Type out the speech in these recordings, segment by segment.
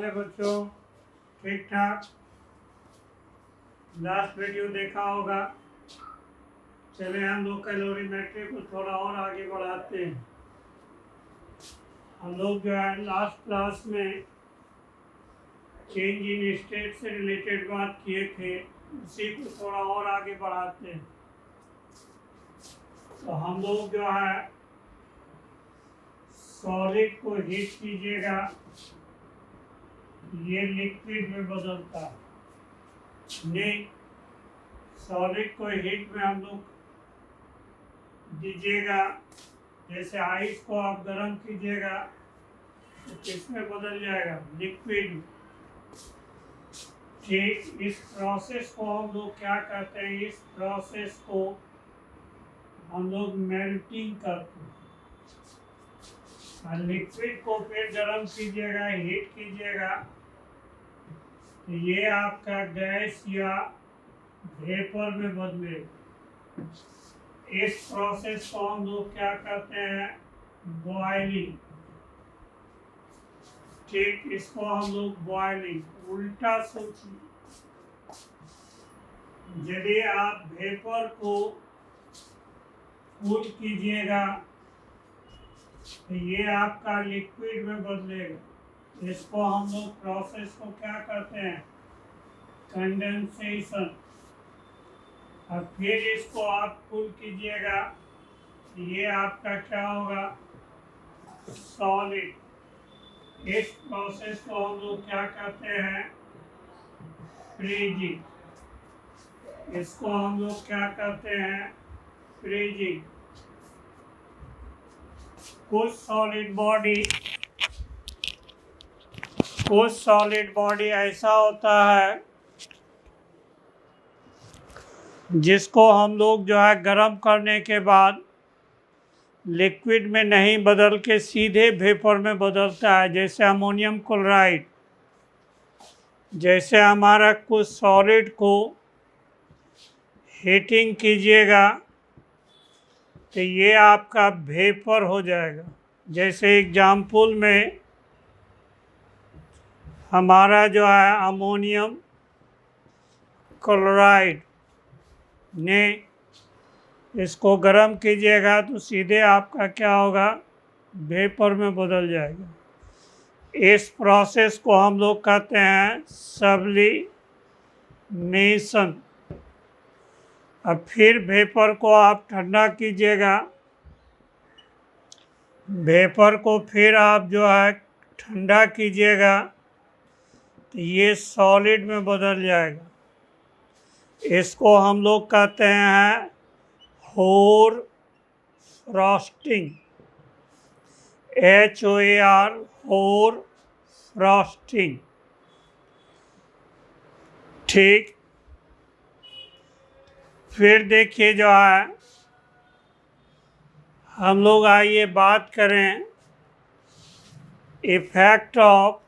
हाल है बच्चों? ठीक ठाक? लास्ट वीडियो देखा होगा। चले हम लोग कैलोरीमेट्री को थोड़ा और आगे बढ़ाते हैं। हम लोग जो है लास्ट क्लास में चेंज इन स्टेट से रिलेटेड बात किए थे, उसी को थोड़ा और आगे बढ़ाते हैं। तो हम लोग जो है सॉलिड को हीट कीजिएगा, ये लिक्विड में बदलता है। नहीं, सॉलिड को हीट में हम लोग दीजिएगा, जैसे आइस को आप गर्म कीजिएगा तो किसमें बदल जाएगा? लिक्विड में। ठीक, इस प्रोसेस को हम लोग क्या कहते हैं? इस प्रोसेस को हम लोग मेल्टिंग करते हैं। लिक्विड को फिर गर्म कीजिएगा, हीट कीजिएगा तो ये आपका गैस या वेपर में बदलेगा। इस प्रोसेस को हम लोग क्या कहते हैं? बॉयलिंग। ठीक, इसको हम लोग बॉयलिंग। उल्टा सोचिए, यदि आप वेपर को कूल कीजिएगा तो ये आपका लिक्विड में बदलेगा। इसको हम लोग प्रोसेस को क्या कहते हैं? कंडेंसेशन। और फिर इसको आप कूल कीजिएगा, ये आपका क्या होगा? सॉलिड। इस प्रोसेस को हम लोग क्या कहते हैं? फ्रीजिंग। इसको हम लोग क्या कहते हैं? फ्रीजिंग। कुछ सॉलिड बॉडी ऐसा होता है जिसको हम लोग जो है गर्म करने के बाद लिक्विड में नहीं बदल के सीधे वेपर में बदलता है, जैसे अमोनियम क्लोराइड। जैसे हमारा कुछ सॉलिड को हीटिंग कीजिएगा तो ये आपका वेपर हो जाएगा। जैसे एग्जाम्पल में हमारा जो है अमोनियम क्लोराइड ने, इसको गर्म कीजिएगा तो सीधे आपका क्या होगा? वेपर में बदल जाएगा। इस प्रोसेस को हम लोग कहते हैं सब्लिमेशन। अब फिर वेपर को आप ठंडा कीजिएगा, वेपर को फिर आप जो है ठंडा कीजिएगा तो ये सॉलिड में बदल जाएगा। इसको हम लोग कहते हैं होर फ्रॉस्टिंग। HOAR, होर फ्रॉस्टिंग। ठीक, फिर देखिए जो है हम लोग आइए बात करें effect of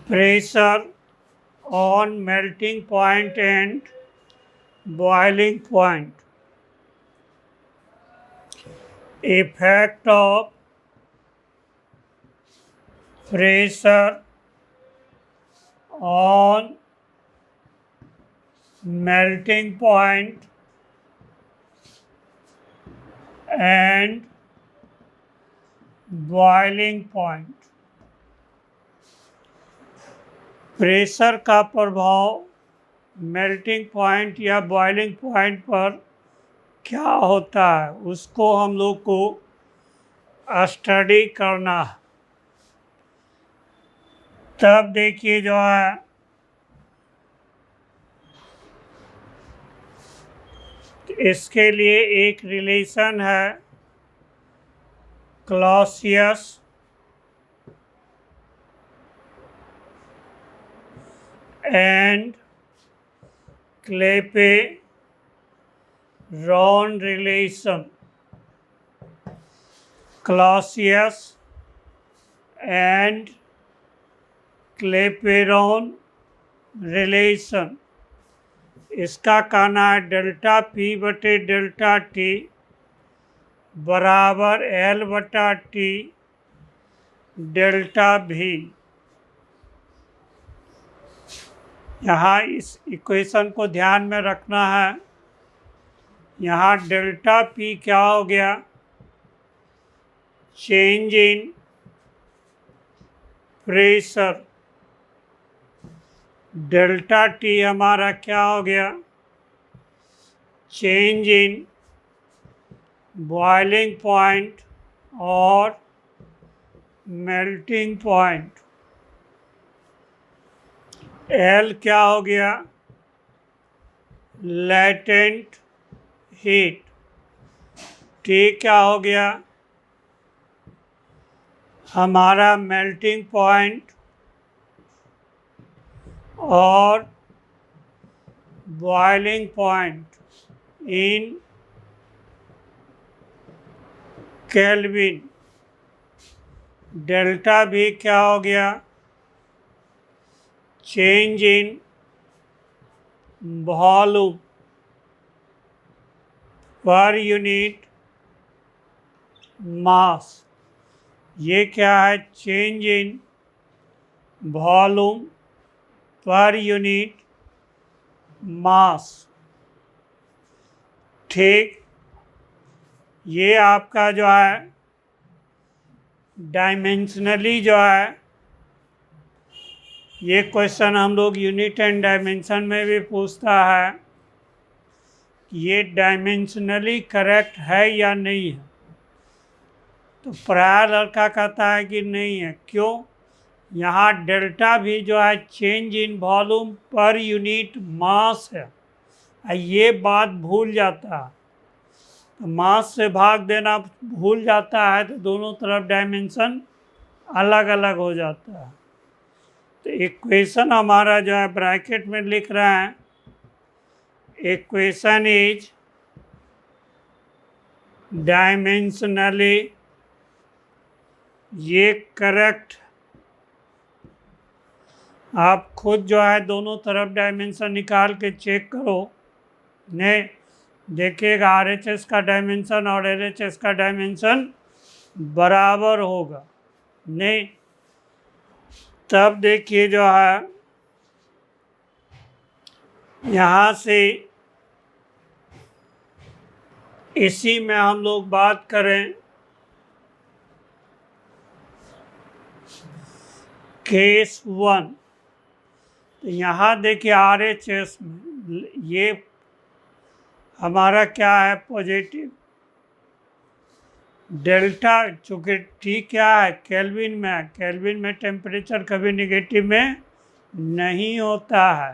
pressure on melting point and boiling point. Effect of pressure on melting point and boiling point। Pressure का प्रभाव मेल्टिंग पॉइंट या बॉइलिंग पॉइंट पर क्या होता है, उसको हम लोग को स्टडी करना है। तब देखिए जो है इसके लिए एक रिलेशन है Clausius and Clapeyron relation. Clausius and Clapeyron relation. इसका कहना है डेल्टा P बटे डेल्टा T बराबर L बटा T डेल्टा भी। यहाँ इस इक्वेशन को ध्यान में रखना है। यहाँ डेल्टा पी क्या हो गया, change in pressure. Delta T हमारा क्या हो गया, चेंज इन बॉइलिंग पॉइंट और मेल्टिंग पॉइंट। एल क्या हो गया, लेटेंट हीट। टी क्या हो गया, हमारा मेल्टिंग पॉइंट और boiling point in kelvin. Delta भी क्या हो गया, change in volume per unit mass. ये क्या है, change in volume per unit mass. ठीक, ये आपका जो है डायमेंशनली जो है, ये क्वेश्चन हम लोग यूनिट एंड डायमेंशन में भी पूछता है, ये डायमेंशनली करेक्ट है या नहीं है। तो प्राय लड़का कहता है कि नहीं है। क्यों, यहाँ डेल्टा भी जो है change in volume per unit mass है। ये बात भूल जाता है, तो मास से भाग देना भूल जाता है, तो दोनों तरफ डायमेंशन अलग अलग हो जाता है। तो इक्वेशन हमारा जो है ब्रैकेट में लिख रहे हैं, इक्वेशन इज डायमेंशनली, ये करेक्ट। आप खुद जो है दोनों तरफ डायमेंशन निकाल के चेक करो। नहीं, देखिएगा RHS का डायमेंशन और LHS का डायमेंशन बराबर होगा। नहीं, तब देखिए जो है यहाँ से इसी में हम लोग बात करें केस 1। तो यहाँ देखिए RHS में ये हमारा क्या है, पॉजिटिव। डेल्टा चूँकि टी क्या है, केल्विन में है। केल्विन में टेम्परेचर कभी निगेटिव में नहीं होता है।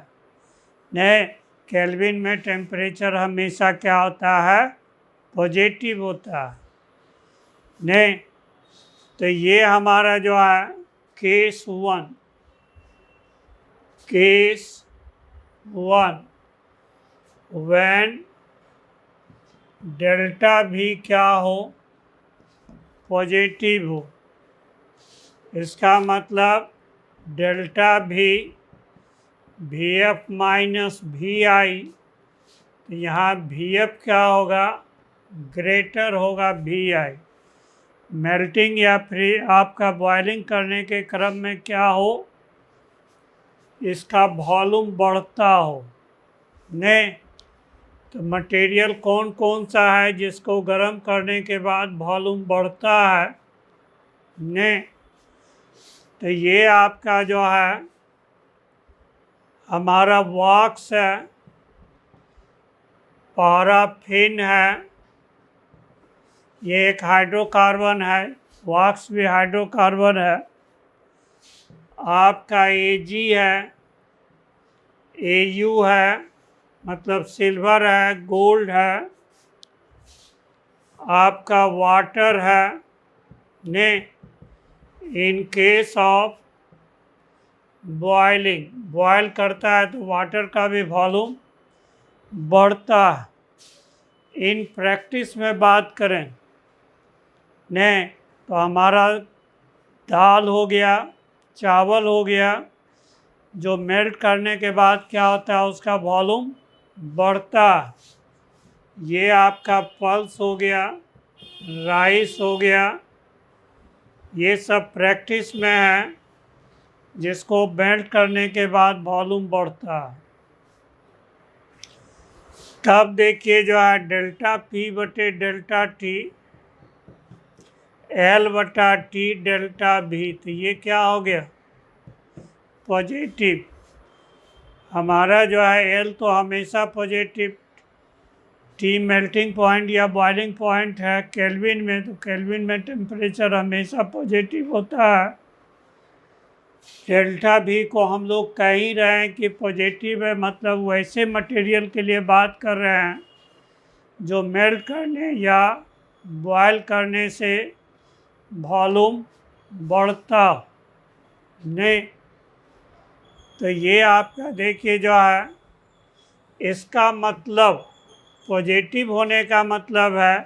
नहीं, केल्विन में टेम्परेचर हमेशा क्या होता है, पॉजिटिव होता है। नहीं, तो ये हमारा जो है केस 1, केस 1 व्हेन डेल्टा भी क्या हो, पॉजिटिव हो। इसका मतलब डेल्टा भी VF माइनस VI, तो यहाँ VF क्या होगा, ग्रेटर होगा VI। मेल्टिंग या फिर आपका बॉइलिंग करने के क्रम में क्या हो, इसका वॉल्यूम बढ़ता हो। नहीं, तो मटेरियल कौन कौन सा है जिसको गर्म करने के बाद वॉल्यूम बढ़ता है। नहीं, तो ये आपका जो है हमारा वॉक्स है, पैराफिन है, ये एक हाइड्रोकार्बन है, वॉक्स भी हाइड्रोकार्बन है। आपका Ag है, Au है, मतलब सिल्वर है, गोल्ड है। आपका वाटर है। ने in case of boiling, boil करता है तो वाटर का भी वॉल्यूम बढ़ता है। इन प्रैक्टिस में बात करें ने, तो हमारा दाल हो गया, चावल हो गया, जो मेल्ट करने के बाद क्या होता है, उसका वॉल्यूम बढ़ता है। ये आपका पल्स हो गया, राइस हो गया, ये सब प्रैक्टिस में है, जिसको मेल्ट करने के बाद वॉल्यूम बढ़ता है। तब देखिए जो है डेल्टा पी बटे डेल्टा टी एल बटा टी डेल्टा भी, तो ये क्या हो गया, पॉजिटिव। हमारा जो है एल तो हमेशा पॉजिटिव, टी मेल्टिंग पॉइंट या बॉइलिंग पॉइंट है केल्विन में, तो केल्विन में टेम्परेचर हमेशा पॉजिटिव होता है। डेल्टा भी को हम लोग कह ही रहे हैं कि पॉजिटिव है, मतलब वैसे मटेरियल के लिए बात कर रहे हैं जो मेल्ट करने या बॉयल करने से वॉल्यूम बढ़ता नहीं। तो ये आपका देखिए जो है, इसका मतलब पॉजिटिव होने का मतलब है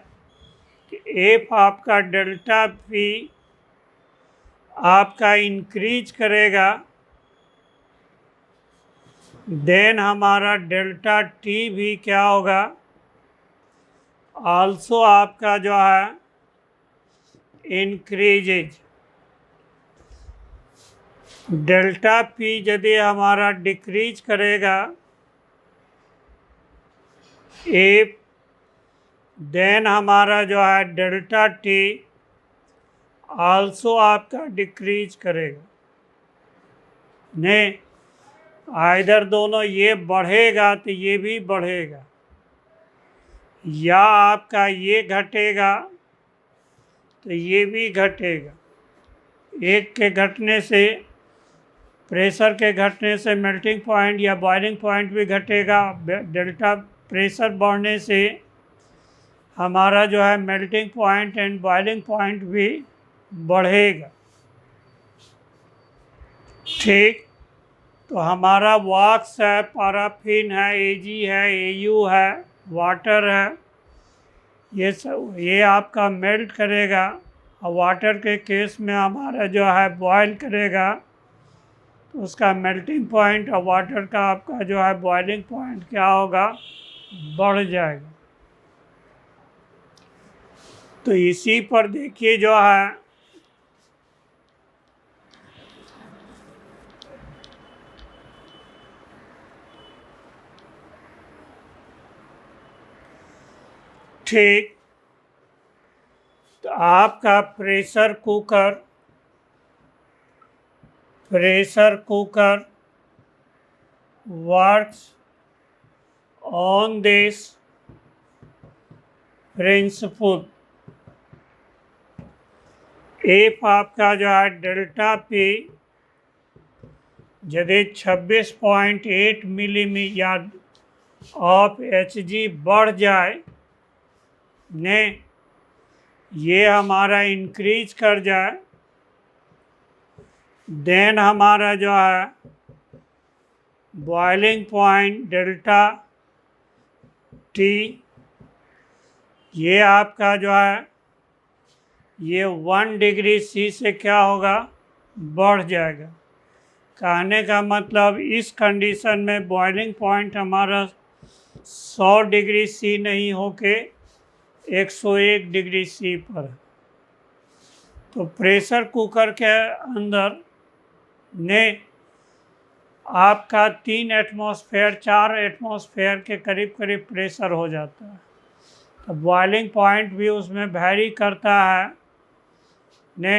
कि एफ आपका डेल्टा पी आपका इंक्रीज करेगा, देन हमारा डेल्टा टी भी क्या होगा, आल्सो आपका जो है इंक्रीजेज। डेल्टा पी यदि हमारा डिक्रीज करेगा एफ, देन हमारा जो है डेल्टा टी आल्सो आपका डिक्रीज करेगा। नहीं, आइदर दोनों, ये बढ़ेगा तो ये भी बढ़ेगा, या आपका ये घटेगा तो ये भी घटेगा। एक के घटने से, प्रेशर के घटने से मेल्टिंग पॉइंट या बॉइलिंग पॉइंट भी घटेगा, डेल्टा प्रेशर बढ़ने से हमारा जो है melting point and boiling point भी बढ़ेगा। ठीक, तो हमारा वॉक्स है, पैराफिन है, एजी है, एयू है, वाटर है, ये सब ये आपका मेल्ट करेगा। और वाटर के केस में हमारा जो है बॉयल करेगा, तो उसका मेल्टिंग पॉइंट और वाटर का आपका जो है बॉइलिंग पॉइंट क्या होगा, बढ़ जाएगा। तो इसी पर देखिए जो है ठीक, तो आपका pressure cooker works on this principle. F आपका जो है डेल्टा पी यदि 26.8 मिलीमीटर ऑफ Hg बढ़ जाए, ने ये हमारा इंक्रीज कर जाए, देन हमारा जो है बॉइलिंग पॉइंट डेल्टा टी, ये आपका जो है ये 1 डिग्री सी से क्या होगा, बढ़ जाएगा। कहने का मतलब इस कंडीशन में बॉइलिंग पॉइंट हमारा 100 डिग्री सी नहीं होके 101 डिग्री सी पर है। तो प्रेशर कुकर के अंदर ने आपका 3 एटमॉस्फेयर 4 एटमॉस्फेयर के करीब करीब प्रेशर हो जाता है। तो बॉइलिंग पॉइंट भी उसमें वैरी करता है। ने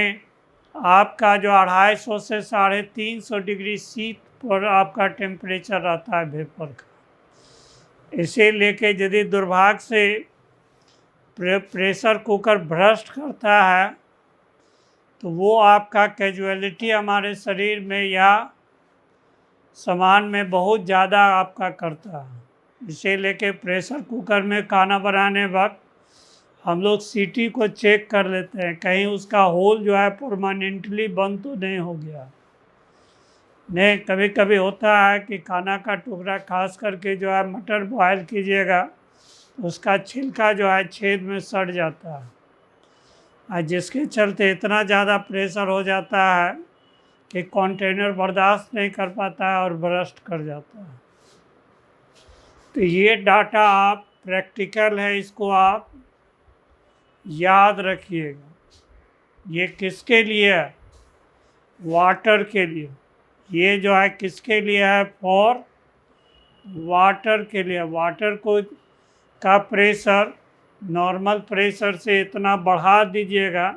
आपका जो 250 से 350 डिग्री सी पर आपका टेम्परेचर रहता है वेपर का। इसे लेके यदि दुर्भाग्य से प्रेशर कुकर भ्रष्ट करता है, तो वो आपका कैजुअलिटी हमारे शरीर में या सामान में बहुत ज़्यादा आपका करता है। इसे लेके प्रेशर कुकर में खाना बनाने वक्त हम लोग सीटी को चेक कर लेते हैं, कहीं उसका होल जो है परमानेंटली बंद तो नहीं हो गया। नहीं, कभी कभी होता है कि खाना का टुकड़ा खास करके जो है मटर बॉयल कीजिएगा, उसका छिलका जो है छेद में सड़ जाता है, और जिसके चलते इतना ज़्यादा प्रेशर हो जाता है कि कंटेनर बर्दाश्त नहीं कर पाता है और बर्स्ट कर जाता है। तो ये डाटा आप प्रैक्टिकल है, इसको आप याद रखिएगा। ये किसके लिए है? वाटर के लिए। ये जो है किसके लिए है? फॉर वाटर के लिए। वाटर को का प्रेशर नॉर्मल प्रेशर से इतना बढ़ा दीजिएगा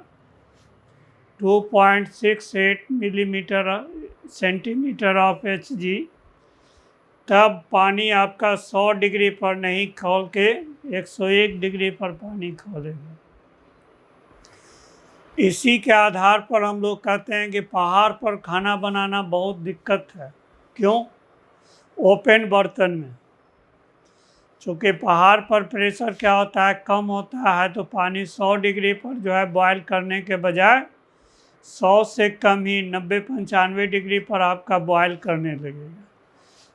2.68 मिलीमीटर सेंटीमीटर ऑफ Hg, तब पानी आपका 100 डिग्री पर नहीं खोल के 101 डिग्री पर पानी खोलेगा। इसी के आधार पर हम लोग कहते हैं कि पहाड़ पर खाना बनाना बहुत दिक्कत है। क्यों? ओपन बर्तन में। चूँकि पहाड़ पर प्रेशर क्या होता है? कम होता है, तो पानी 100 डिग्री पर जो है बॉयल करने के बजाय 100 से कम ही 90-95 डिग्री पर आपका बॉयल करने लगेगा।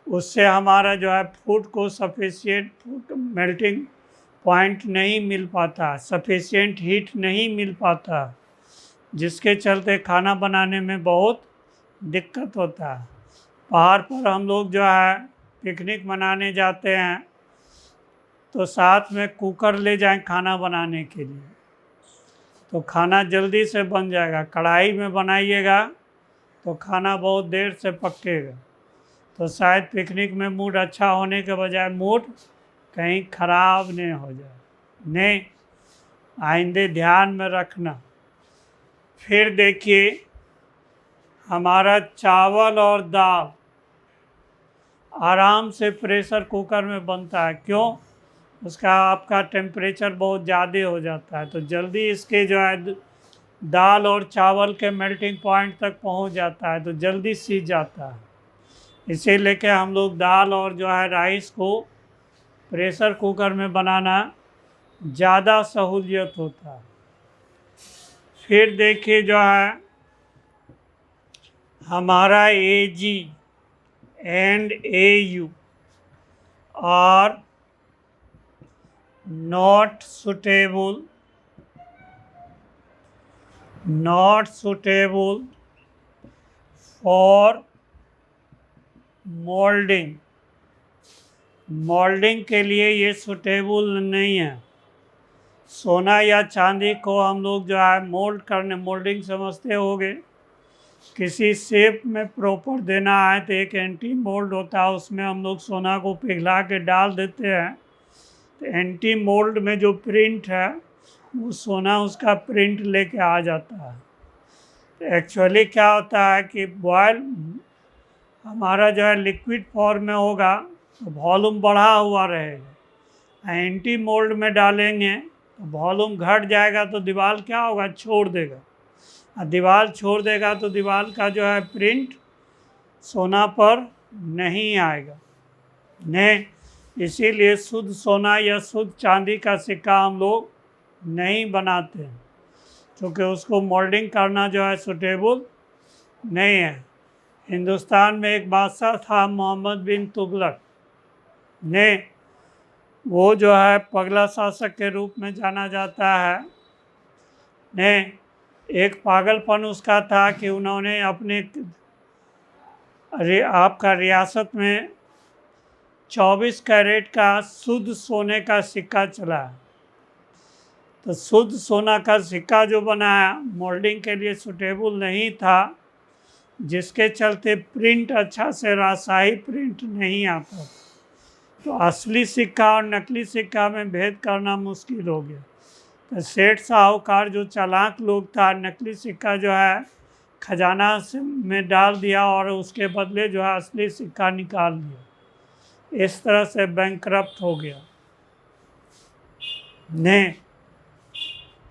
उससे हमारा जो है फूड को सफिशिएंट फूड मेल्टिंग पॉइंट नहीं मिल पाता, सफिशिएंट हीट नहीं मिल पाता, जिसके चलते खाना बनाने में बहुत दिक्कत होता है। पहाड़ पर हम लोग जो है पिकनिक मनाने जाते हैं तो साथ में कुकर ले जाएं खाना बनाने के लिए, तो खाना जल्दी से बन जाएगा। कढ़ाई में बनाइएगा तो खाना बहुत देर से पकेगा, तो शायद पिकनिक में मूड अच्छा होने के बजाय मूड कहीं ख़राब नहीं हो जाए। नहीं, आइंदे ध्यान में रखना। फिर देखिए, हमारा चावल और दाल आराम से प्रेशर कुकर में बनता है। क्यों? उसका आपका टेम्परेचर बहुत ज़्यादा हो जाता है, तो जल्दी इसके जो है दाल और चावल के मेल्टिंग पॉइंट तक पहुंच जाता है, तो जल्दी सीज जाता है। इसे लेके हम लोग दाल और जो है राइस को प्रेशर कुकर में बनाना ज़्यादा सहूलियत होता है। फिर देखिए जो है हमारा AG and AU are not suitable for moulding के लिए ये सूटेबल नहीं है। सोना या चांदी को हम लोग जो है मोल्डिंग समझते होंगे, किसी शेप में प्रॉपर देना है तो एक एंटी मोल्ड होता है, उसमें हम लोग सोना को पिघला के डाल देते हैं, तो एंटी मोल्ड में जो प्रिंट है वो सोना उसका प्रिंट लेके आ जाता है। तो एक्चुअली क्या होता है कि बॉयल हमारा जो है लिक्विड फॉर्म में होगा तो वॉल्यूम बढ़ा हुआ रहेगा, एंटी मोल्ड में डालेंगे तो वॉल्यूम घट जाएगा, तो दीवार क्या होगा? छोड़ देगा। और दीवार छोड़ देगा तो दीवार का जो है प्रिंट सोना पर नहीं आएगा। नहीं, इसीलिए शुद्ध सोना या शुद्ध चांदी का सिक्का हम लोग नहीं बनाते हैं, क्योंकि उसको मोल्डिंग करना जो है सूटेबल नहीं है। हिंदुस्तान में एक बादशाह था मोहम्मद बिन तुगलक ने, वो जो है पगला शासक के रूप में जाना जाता है। ने एक पागलपन उसका था कि उन्होंने अपने आपका रियासत में 24 कैरेट का शुद्ध सोने का सिक्का चला, तो शुद्ध सोना का सिक्का जो बनाया मोल्डिंग के लिए सूटेबल नहीं था, जिसके चलते प्रिंट अच्छा से राजशाही प्रिंट नहीं आता, तो असली सिक्का और नकली सिक्का में भेद करना मुश्किल हो गया। तो सेठ साहूकार जो चालाक लोग था, नकली सिक्का जो है खजाना से में डाल दिया और उसके बदले जो है असली सिक्का निकाल दिया। इस तरह से बैंकरप्ट हो गया। नहीं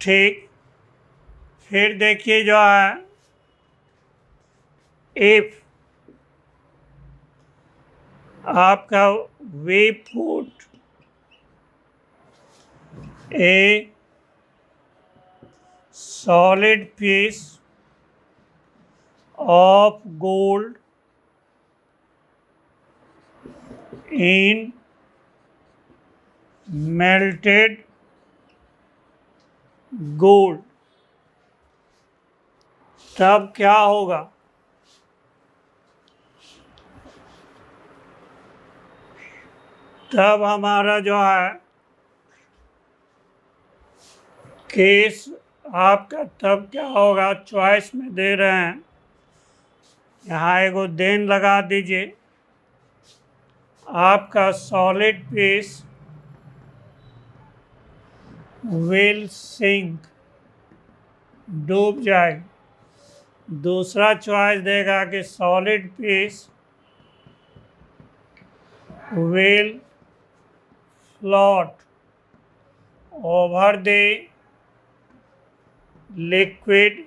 ठीक। फिर देखिए जो है इफ आपका we put a solid piece of gold in melted gold, तब क्या होगा? तब हमारा जो है केस आपका तब क्या होगा, चॉइस में दे रहे हैं, यहाँ एगो देन लगा दीजिए। आपका सॉलिड पीस विल सिंक, डूब जाएगा। दूसरा चॉइस देगा कि solid piece will float over the liquid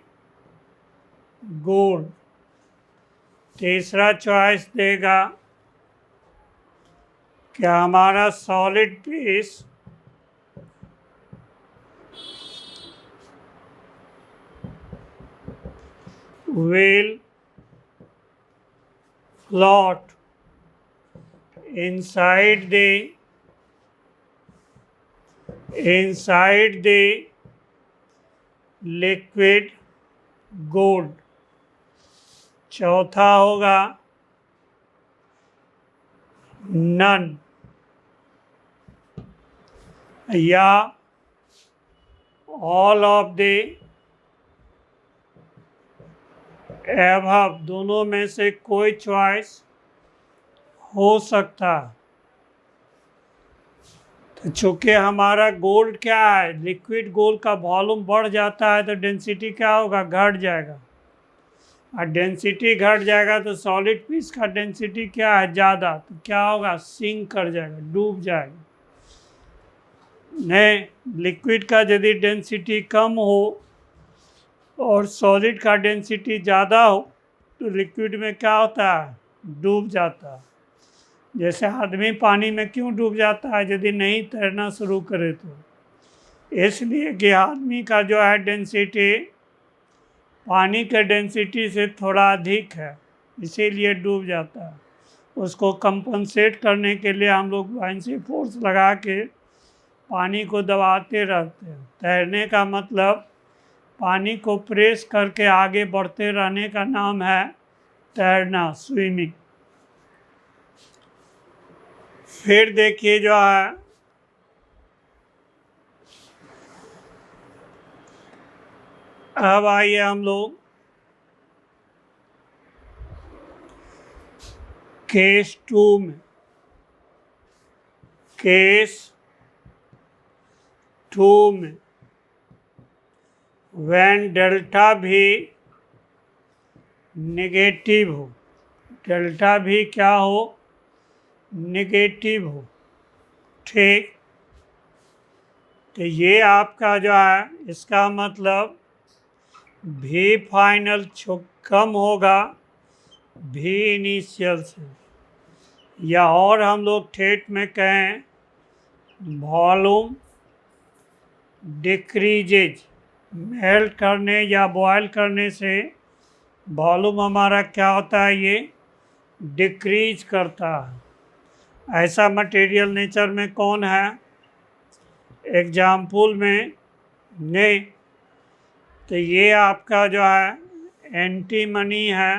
gold. तीसरा चॉइस देगा कि हमारा solid piece will float inside the liquid gold। चौथा होगा नन, या ऑल ऑफ द एबव, दोनों में से कोई चॉइस हो सकता। तो चूँकि हमारा गोल्ड क्या है, लिक्विड गोल्ड का वॉल्यूम बढ़ जाता है तो डेंसिटी क्या होगा, घट जाएगा। और डेंसिटी घट जाएगा तो सॉलिड पीस का डेंसिटी क्या है, ज़्यादा, तो क्या होगा, सिंक कर जाएगा, डूब जाएगा। नहीं, लिक्विड का यदि डेंसिटी कम हो और सॉलिड का डेंसिटी ज़्यादा हो तो लिक्विड में क्या होता है, डूब जाता है। जैसे आदमी पानी में क्यों डूब जाता है यदि नहीं तैरना शुरू करे तो, इसलिए कि आदमी का जो है डेंसिटी पानी के डेंसिटी से थोड़ा अधिक है, इसीलिए डूब जाता है। उसको कंपनसेट करने के लिए हम लोग बाइंसी फोर्स लगा के पानी को दबाते रहते हैं। तैरने का मतलब पानी को प्रेस करके आगे बढ़ते रहने का नाम है तैरना, स्विमिंग। फिर देखिए जो है अब आइए हम लोग केस 2 में। केस 2 में व्हेन डेल्टा भी नेगेटिव हो, डेल्टा भी क्या हो, नेगेटिव हो, ठीक। तो ये आपका जो है, इसका मतलब भी फाइनल कम होगा भी इनिशियल से, या और हम लोग ठेठ में कहें वॉल्यूम डिक्रीजेज। मेल्ट करने या बॉयल करने से वॉल्यूम हमारा क्या होता है, ये डिक्रीज करता है। ऐसा मटेरियल नेचर में कौन है, एग्जाम्पल में नहीं, तो ये आपका जो है एंटीमनी है,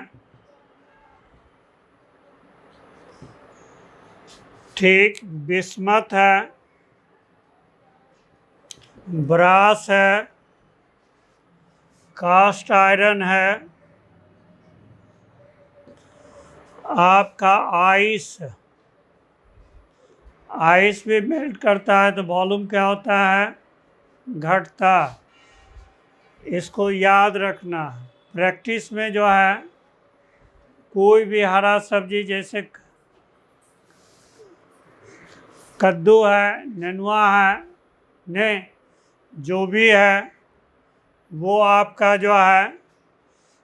ठीक, बिस्मथ है, ब्रास है, कास्ट आयरन है, आपका आइस, आइस भी मेल्ट करता है तो वॉल्यूम क्या होता है, घटता। इसको याद रखना। प्रैक्टिस में जो है कोई भी हरा सब्जी जैसे कद्दू है, नेनुआ है, ने जो भी है वो आपका जो है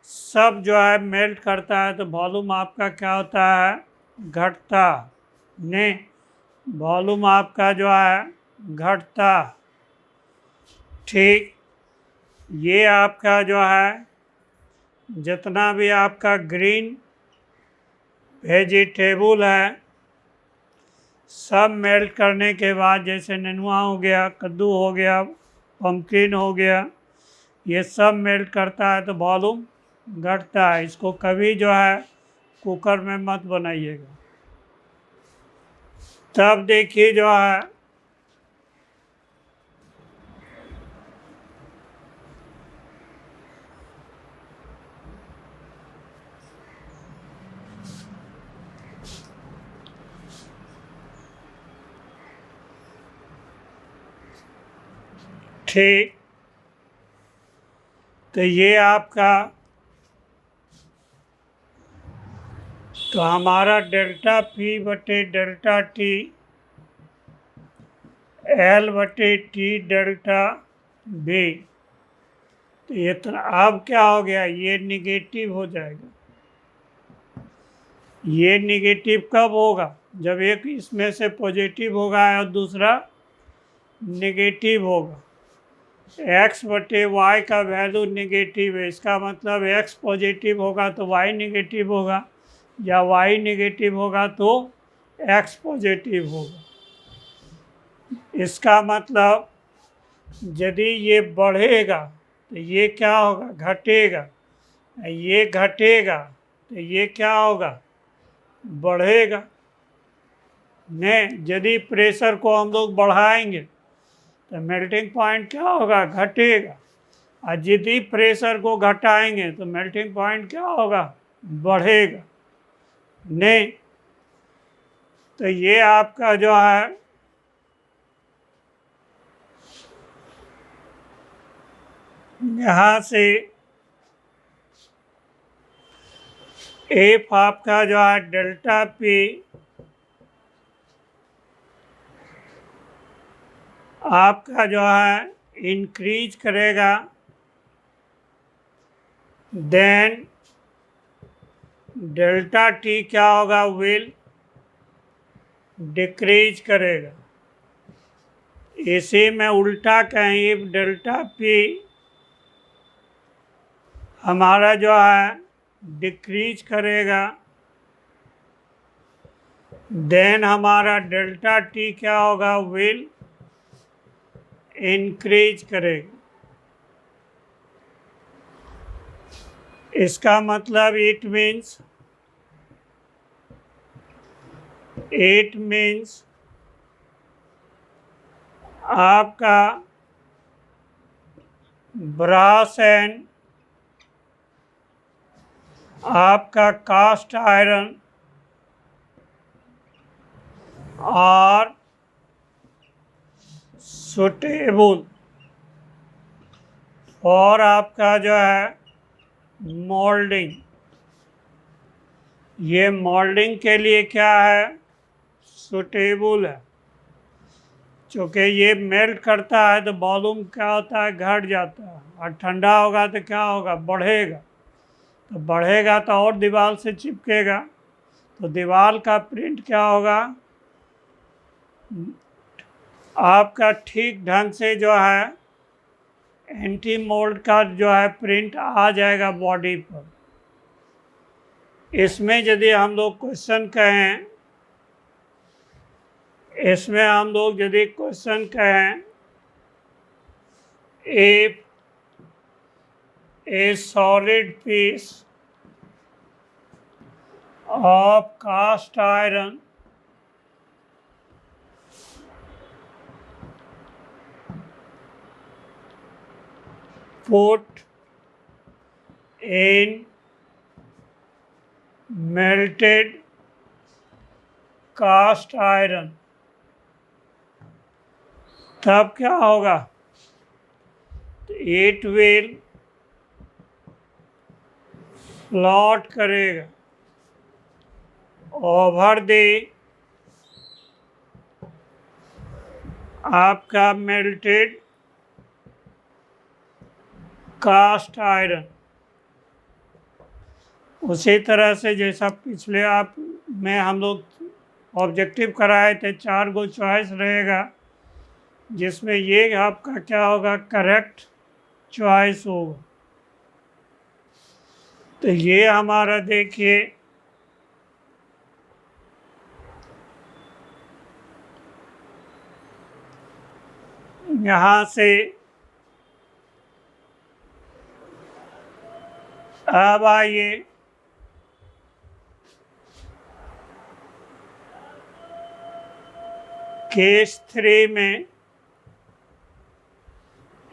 सब जो है मेल्ट करता है तो वॉल्यूम आपका क्या होता है, घटता। ने वॉल्यूम आपका जो है घटता, ठीक। ये आपका जो है जितना भी आपका ग्रीन वेजिटेबल है सब मेल्ट करने के बाद, जैसे नेनुआ हो गया, कद्दू हो गया, पम्पकिन हो गया, ये सब मेल्ट करता है तो वॉल्यूम घटता है। इसको कभी जो है कुकर में मत बनाइएगा। तब देखिए जो है ठीक, तो ये आपका, तो हमारा डेल्टा पी बटे डेल्टा टी एल बटे टी डेल्टा बी, तो ये तो अब क्या हो गया, ये निगेटिव हो जाएगा। ये निगेटिव कब होगा, जब एक इसमें से पॉजिटिव होगा और दूसरा निगेटिव होगा। x बटे वाई का वैल्यू निगेटिव है, इसका मतलब x पॉजिटिव होगा तो y निगेटिव होगा, या y निगेटिव होगा तो x पॉजिटिव होगा। इसका मतलब यदि ये बढ़ेगा तो ये क्या होगा, घटेगा, ये घटेगा तो ये क्या होगा, बढ़ेगा। नहीं, यदि प्रेशर को हम लोग बढ़ाएंगे तो मेल्टिंग पॉइंट क्या होगा, घटेगा, और यदि प्रेशर को घटाएंगे तो मेल्टिंग पॉइंट क्या होगा, बढ़ेगा। नहीं, तो ये आपका जो है यहाँ से एफ आपका जो है डेल्टा पी आपका जो है इंक्रीज करेगा, देन डेल्टा टी क्या होगा, विल डिक्रीज करेगा। इसी में उल्टा कहीं डेल्टा पी हमारा जो है डिक्रीज करेगा, देन हमारा डेल्टा टी क्या होगा, विल इंक्रीज करेगा। इसका मतलब इट मीन्स आपका ब्रास एंड आपका कास्ट आयरन और सुटेबल और आपका जो है मोल्डिंग। ये मोल्डिंग के लिए क्या है, सुटेबल है। चूँकि ये मेल्ट करता है तो वॉल्यूम क्या होता है, घट जाता है, और ठंडा होगा तो क्या होगा, बढ़ेगा। तो बढ़ेगा तो और दीवार से चिपकेगा, तो दीवार का प्रिंट क्या होगा, आपका ठीक ढंग से जो है एंटी मोल्ड का जो है प्रिंट आ जाएगा बॉडी पर। इसमें यदि हम लोग क्वेश्चन कहें, इसमें हम लोग यदि क्वेश्चन कहें, if a solid piece of cast iron put in melted cast iron, तब क्या होगा, इट विल फ्लोट करेगा ओवर द आपका मेल्टेड कास्ट आयरन। उसी तरह से जैसा पिछले आप में हम लोग ऑब्जेक्टिव कराए थे, 4 गो चॉइस रहेगा, जिसमें ये आपका क्या होगा, करेक्ट चॉइस होगा। तो ये हमारा देखिए यहाँ से अब आइए केस 3 में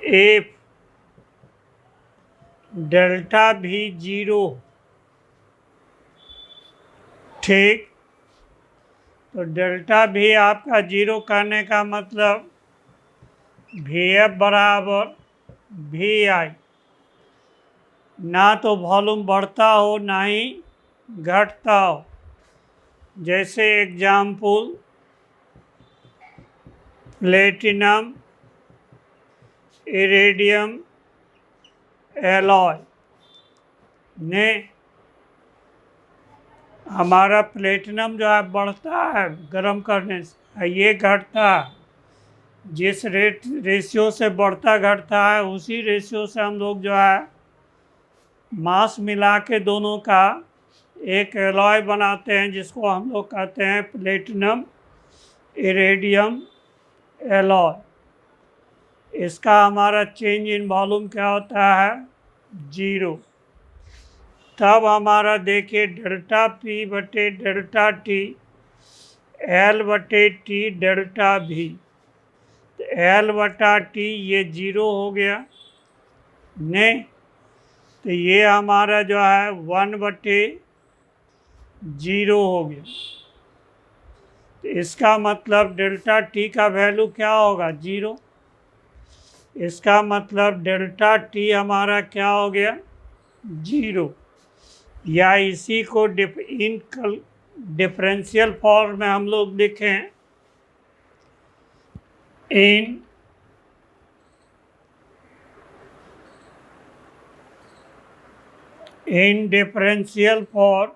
इफ डेल्टा भी 0, ठीक, तो डेल्टा भी आपका 0 करने का मतलब VF बराबर VI, ना तो वॉल्यूम बढ़ता हो ना ही घटता हो। जैसे एग्जाम्पल प्लेटिनम इरेडियम एलॉय ने हमारा प्लेटिनम जो है बढ़ता है गर्म करने से, ये घटता है। जिस रेशियो से बढ़ता घटता है उसी रेशियो से हम लोग जो है मास मिला के दोनों का एक एलॉय बनाते हैं, जिसको हम लोग कहते हैं प्लेटिनम इरेडियम एलॉय। इसका हमारा चेंज इन वॉल्यूम क्या होता है? 0। तब हमारा देखिए डेल्टा P बटे डेल्टा T L बटे T डेल्टा V, तो L बटा T ये 0 हो गया ने, तो ये हमारा जो है 1 बटे 0 हो गया। तो इसका मतलब डेल्टा T का वैल्यू क्या होगा? 0। इसका मतलब डेल्टा T हमारा क्या हो गया? 0। या इसी को डिफरेंशियल फॉर्म में हम लोग लिखें, इन डिफरेंशियल फॉर्म,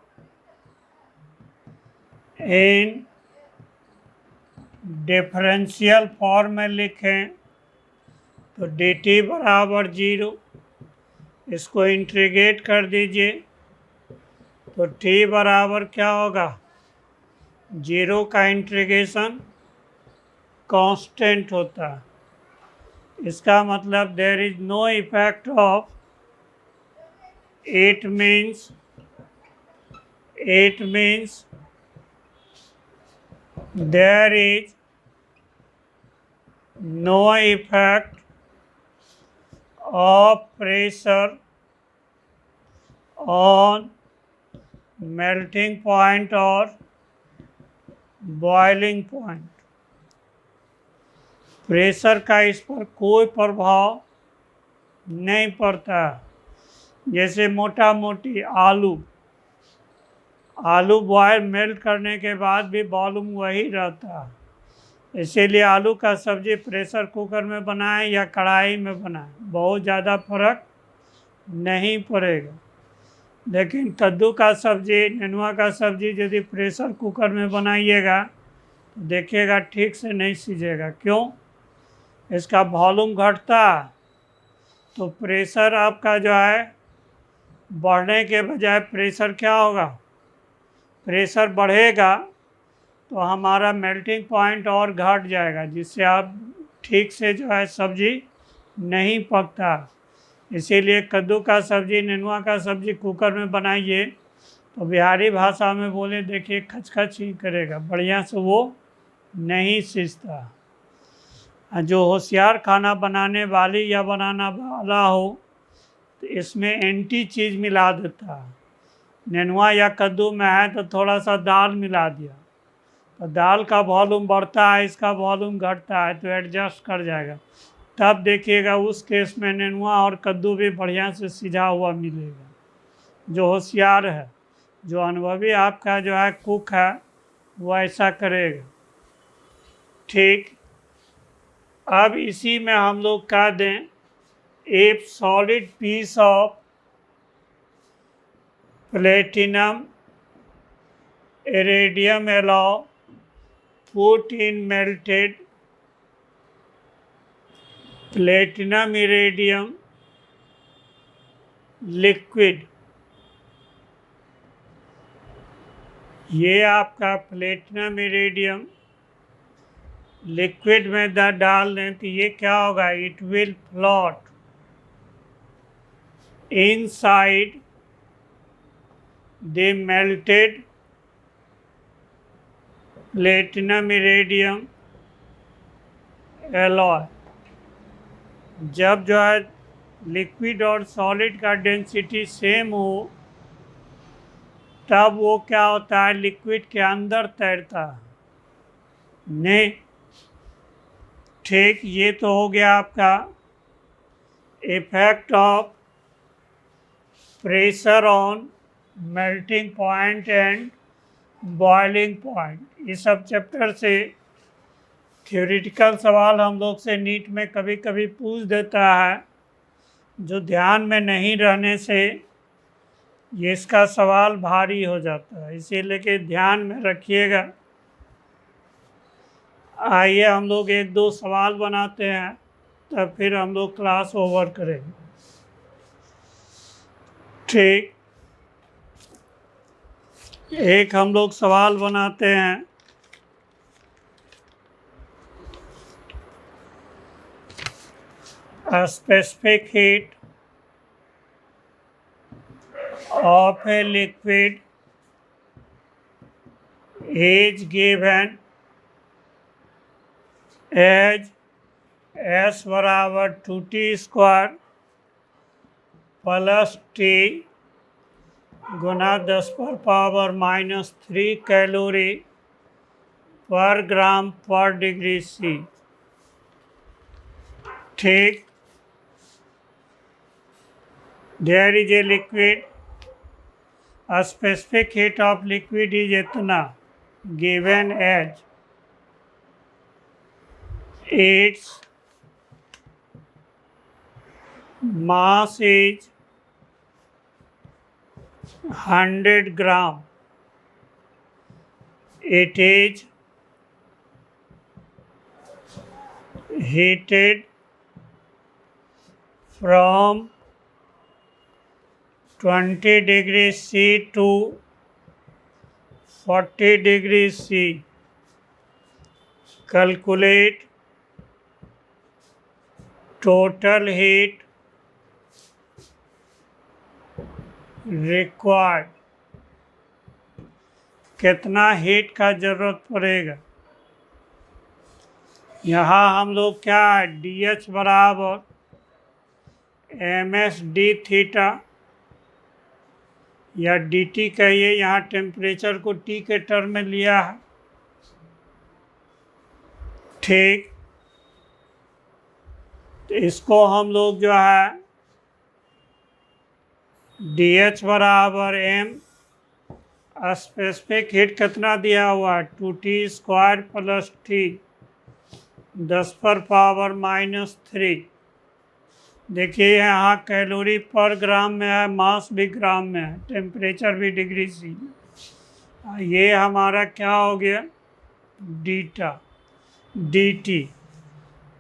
इन डिफरेंशियल फॉर्म में लिखें तो dt बराबर 0। इसको इंटीग्रेट कर दीजिए तो t बराबर क्या होगा? 0 का इंटीग्रेशन कांस्टेंट होता है। इसका मतलब there is no effect of, it means there is no effect of pressure on melting point or boiling point। Pressure का इस पर कोई प्रभाव नहीं पड़ता। जैसे मोटा मोटी आलू बॉयल मेल्ट करने के बाद भी वॉल्यूम वही रहता है। इसीलिए आलू का सब्जी प्रेशर कुकर में बनाएं या कढ़ाई में बनाएं, बहुत ज़्यादा फर्क नहीं पड़ेगा। लेकिन कद्दू का सब्जी, नेनुआ का सब्जी यदि प्रेशर कुकर में बनाइएगा तो देखिएगा ठीक से नहीं सीझेगा। क्यों? इसका वॉल्यूम घटता, तो प्रेशर आपका जो है बढ़ने के बजाय प्रेशर क्या होगा? प्रेशर बढ़ेगा तो हमारा मेल्टिंग पॉइंट और घट जाएगा, जिससे आप ठीक से जो है सब्जी नहीं पकता। इसीलिए कद्दू का सब्जी, नेनुआ का सब्जी कुकर में बनाइए तो बिहारी भाषा में बोले देखिए खचखच ही करेगा, बढ़िया से वो नहीं सीझता। जो होशियार खाना बनाने वाली या बनाना वाला हो तो इसमें एंटी चीज़ मिला देता है। नेनुआ या कद्दू में है तो थोड़ा सा दाल मिला दिया, तो दाल का वॉल्यूम बढ़ता है, इसका वॉल्यूम घटता है, तो एडजस्ट कर जाएगा। तब देखिएगा उस केस में नेनुआ और कद्दू भी बढ़िया से सिझा हुआ मिलेगा। जो होशियार है, जो अनुभवी आपका जो है कुक है, वो ऐसा करेगा। ठीक। अब इसी में हम लोग कह दें, a solid piece of platinum iridium alloy put in melted platinum iridium liquid। ये आपका प्लेटिनम इरेडियम लिक्विड में डाल दें तो ये क्या होगा? It will float inside the melted platinum iridium alloy. जब जो है लिक्विड और सॉलिड का डेंसिटी सेम हो तब वो क्या होता है? लिक्विड के अंदर तैरता है। नहीं, ठीक, ये तो हो गया आपका effect of pressure on melting point and boiling point. इस सब चैप्टर से थ्योरेटिकल सवाल हम लोग से नीट में कभी कभी पूछ देता है, जो ध्यान में नहीं रहने से ये इसका सवाल भारी हो जाता है, इसीलिए कि ध्यान में रखिएगा। आइए हम लोग एक दो सवाल बनाते हैं, तब फिर हम लोग क्लास ओवर करेंगे। ठीक, एक हम लोग सवाल बनाते हैं। A specific heat of a liquid is given as S बराबर 2t स्क्वायर प्लस t गुना 10⁻³ कैलोरी पर ग्राम पर डिग्री C। ठीक, there is a liquid, a specific heat of liquid is इतना, given as its mass is 100 gram. It is heated from 20 degrees C to 40 degrees C. Calculate total heat required. कितना heat का ज़रूरत पड़ेगा। यहाँ हम लोग क्या है, DH बराबर MS d थीटा या DT कहिए, यहाँ टेम्परेचर को T के टर्म में लिया है। ठीक, तो इसको हम लोग जो है DH बराबर M, स्पेसिफिक हीट कितना दिया हुआ है 2t स्क्वायर प्लस t 10⁻³ देखिए यहाँ कैलोरी पर ग्राम में है, मास भी ग्राम में है, टेम्परेचर भी डिग्री C में। ये हमारा क्या हो गया डीटा dt,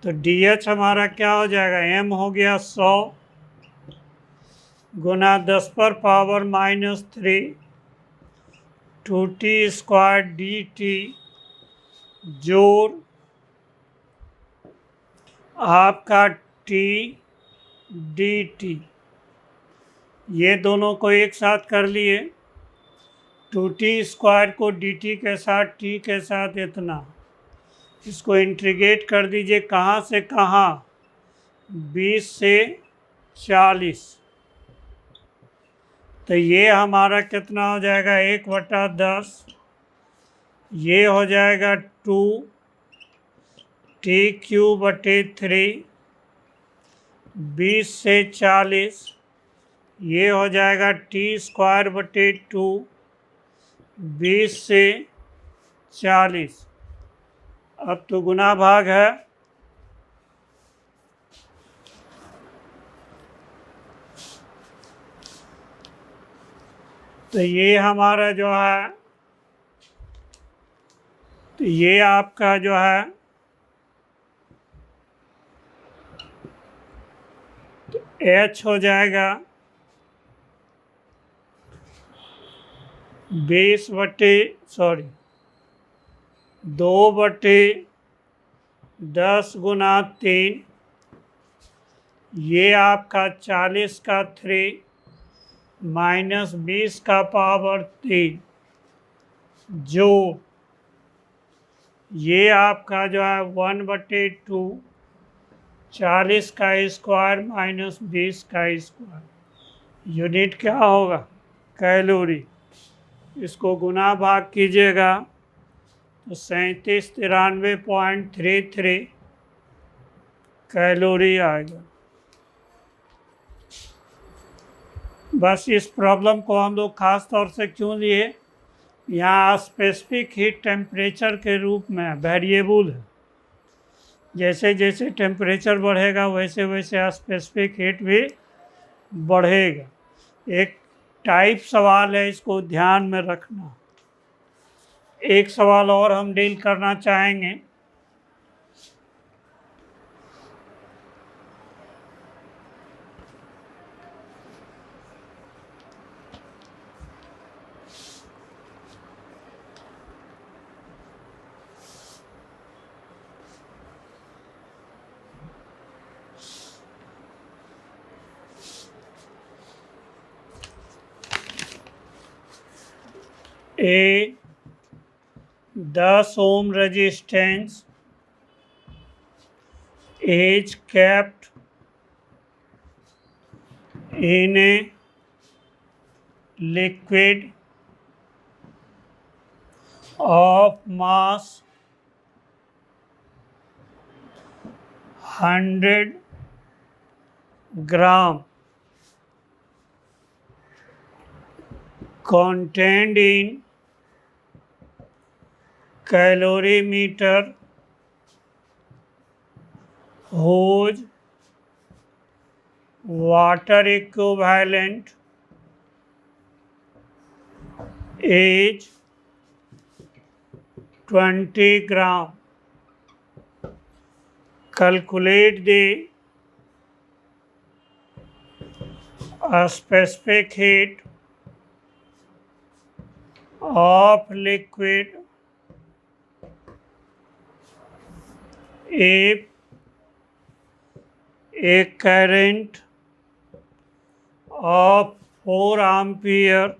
तो DH हमारा क्या हो जाएगा, M हो गया 100 गुना 10⁻³ 2t स्क्वायर dt जोड़ आपका t dt। ये दोनों को एक साथ कर लिए, 2t स्क्वायर को dt के साथ t के साथ इतना, इसको इंटीग्रेट कर दीजिए कहाँ से कहाँ, 20 से 40, तो ये हमारा कितना हो जाएगा 1/10, ये हो जाएगा 2t³/3, 20 से 40, ये हो जाएगा t²/2, 20 से 40। अब तो गुना भाग है, तो ये हमारा जो है, तो ये आपका जो है तो H हो जाएगा 2/10 गुना 3, ये आपका 40 का 3 माइनस 20 का पावर 3 जो ये आपका जो है 1/2, 40 का स्क्वायर माइनस 20 का स्क्वायर, यूनिट क्या होगा कैलोरी। इसको गुना भाग कीजिएगा तो 3793.33 कैलोरी आएगा। बस इस प्रॉब्लम को हम लोग खास तौर से क्यों लिए, यहाँ स्पेसिफिक हीट टेम्परेचर के रूप में वेरिएबल है। जैसे जैसे टेम्परेचर बढ़ेगा वैसे वैसे स्पेसिफिक हीट भी बढ़ेगा। एक टाइप सवाल है, इसको ध्यान में रखना। एक सवाल और हम डील करना चाहेंगे। A 10 ohm resistance is kept in a liquid of mass 100 gram contained in calorimeter whose water equivalent is 20 gram. Calculate the specific heat of liquid if a current of 4 ampere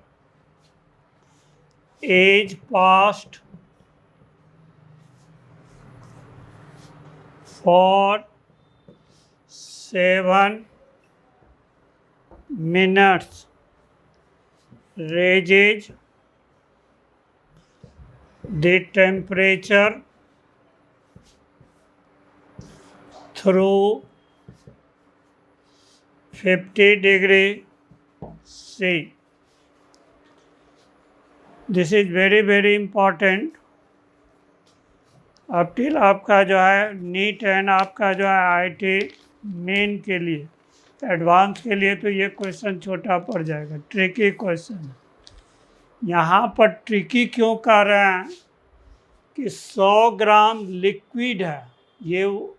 is passed for 7 minutes. Raises the temperature through 50 degree C. This is very important अब till आपका जो है neat and आपका जो है IT main के लिए, advance के लिए तो ये क्वेश्चन छोटा पड़ जाएगा, ट्रिकी क्वेश्चन। यहाँ पर ट्रिकी क्यों कर रहे हैं कि 100 ग्राम लिक्विड है, ये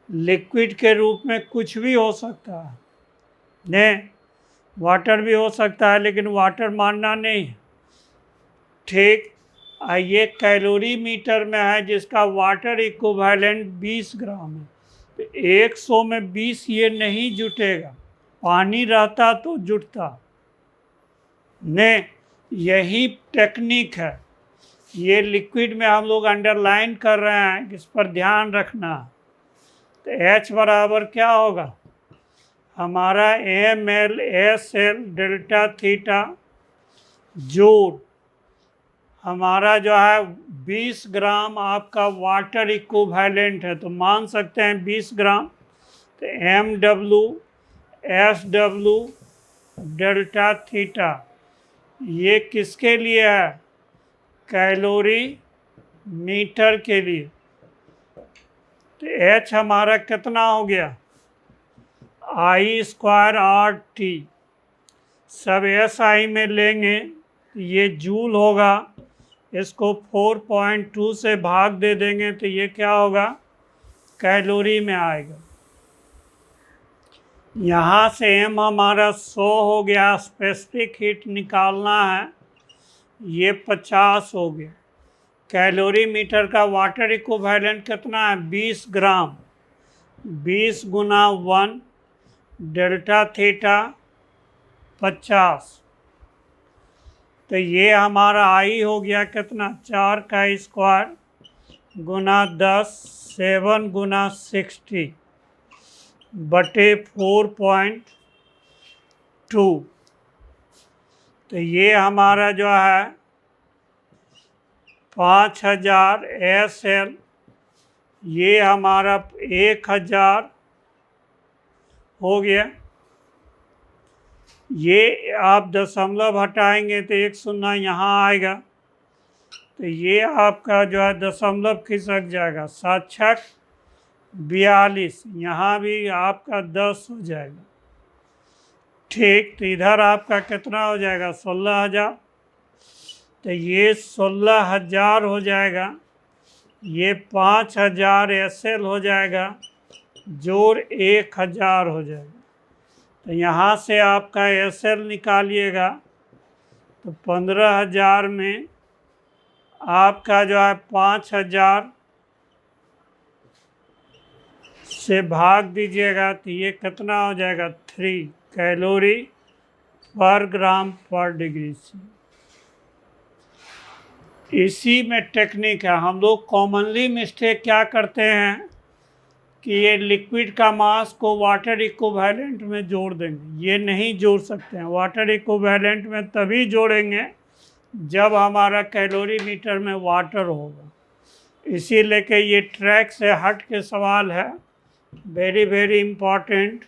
लिक्विड के रूप में कुछ भी हो सकता है, नहीं वाटर भी हो सकता है, लेकिन वाटर मानना नहीं, ठीक। ये कैलोरी मीटर में है जिसका वाटर इक्विवेलेंट 20 ग्राम है, तो 100 में 20 ये नहीं जुटेगा, पानी रहता तो जुटता, नहीं। यही टेक्निक है, ये लिक्विड में हम लोग अंडरलाइन कर रहे हैं, इस पर ध्यान रखना। तो H बराबर क्या होगा हमारा ml/SL डेल्टा थीटा जूल, हमारा जो है 20 ग्राम आपका वाटर इक्विवेलेंट है, तो मान सकते हैं 20 ग्राम, तो MW/SW डेल्टा थीटा ये किसके लिए है, कैलोरी मीटर के लिए। तो H हमारा कितना हो गया I²RT, सब SI में लेंगे तो ये जूल होगा, इसको 4.2 से भाग दे देंगे तो ये क्या होगा कैलोरी में आएगा। यहाँ से M हमारा 100 हो गया, स्पेसिफिक हीट निकालना है, ये 50 हो गया। कैलोरी मीटर का वाटर इक्विवेलेंट कितना है 20 ग्राम, 20 गुना 1 डेल्टा थीटा 50, तो ये हमारा आई हो गया कितना 4 का स्क्वायर गुना 10, 7 गुना 60 बटे 4.2, तो ये हमारा जो है 5000 SL, ये हमारा 1000 हो गया। ये आप दशमलव हटाएंगे तो एक शून्य यहाँ आएगा, तो ये आपका जो है दशमलव खिसक जाएगा। 7 42, यहाँ भी आपका 10 हो जाएगा। ठीक, तो इधर आपका कितना हो जाएगा? 16,000। तो ये 16,000 हो जाएगा, ये 5,000 SL हो जाएगा, जोड़ 1,000 हो जाएगा। तो यहाँ से आपका SL निकालिएगा तो 15,000 में आपका जो है 5,000 से भाग दीजिएगा तो ये कितना हो जाएगा? 3 कैलोरी पर ग्राम पर डिग्री C। इसी में टेक्निक है। हम लोग कॉमनली मिस्टेक क्या करते हैं कि ये लिक्विड का मास को वाटर इक्विवेलेंट में जोड़ देंगे। ये नहीं जोड़ सकते हैं। वाटर इक्विवेलेंट में तभी जोड़ेंगे जब हमारा कैलोरी मीटर में वाटर होगा। इसीलिए कि ये ट्रैक से हट के सवाल है। Very very important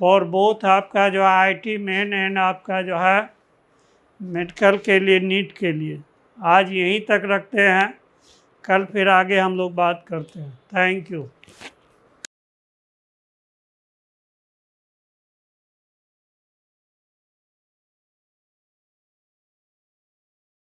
for both आपका जो है IT मेन एंड आपका जो है मेडिकल के लिए, नीट के लिए। आज यहीं तक रखते हैं, कल फिर आगे हम लोग बात करते हैं। Thank you.